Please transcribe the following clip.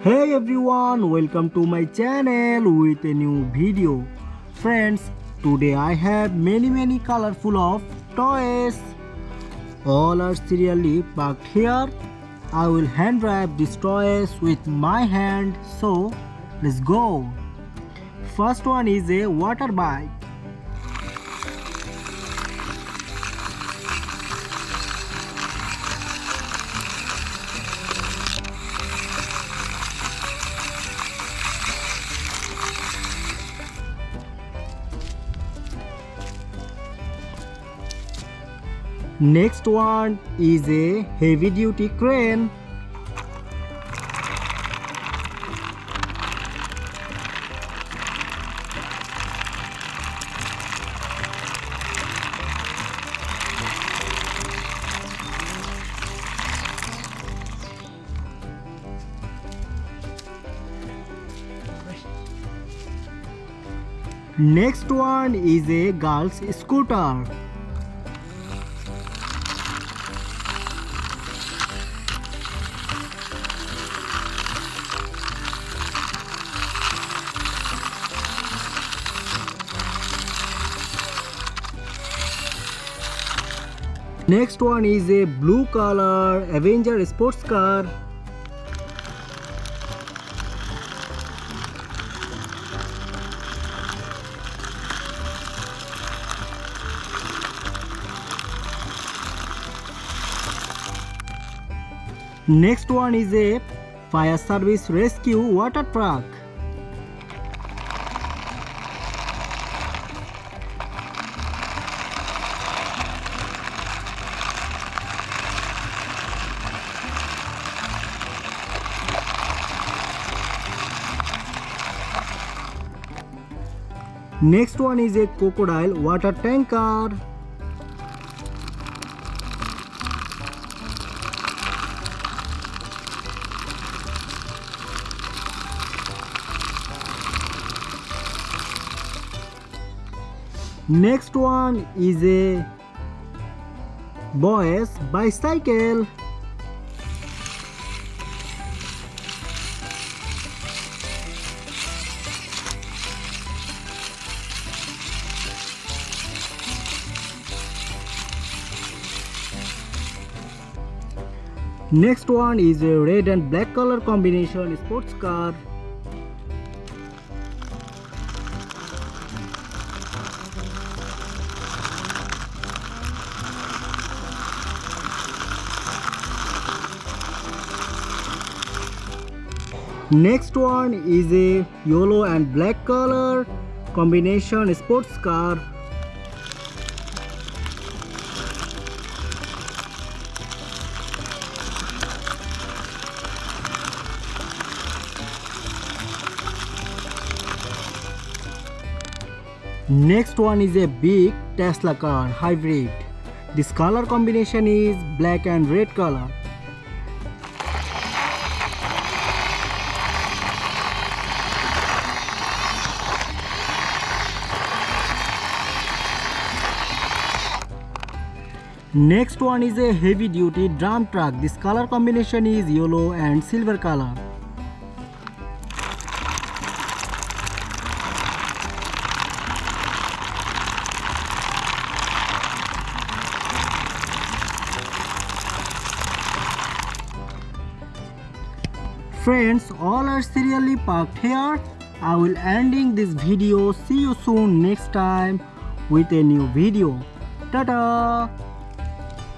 Hey everyone, welcome to my channel with a new video. Friends, today I have many colorful of toys. All are serially packed here. I will hand wrap these toys with my hand, so let's go. First one is a water bike. Next one is a heavy duty crane. Next one is a girl's scooter. Next one is a blue color Avenger sports car. Next one is a fire service rescue water truck. Next one is a crocodile water tanker. Next one is a boy's bicycle. Next one is a red and black color combination sports car. Next one is a yellow and black color combination sports car. Next one is a big Tesla car hybrid. This color combination is black and red color. Next one is a heavy duty drum truck. This color combination is yellow and silver color. Friends, all are serially parked here. I will ending this video. See you soon next time with a new video. Ta-ta!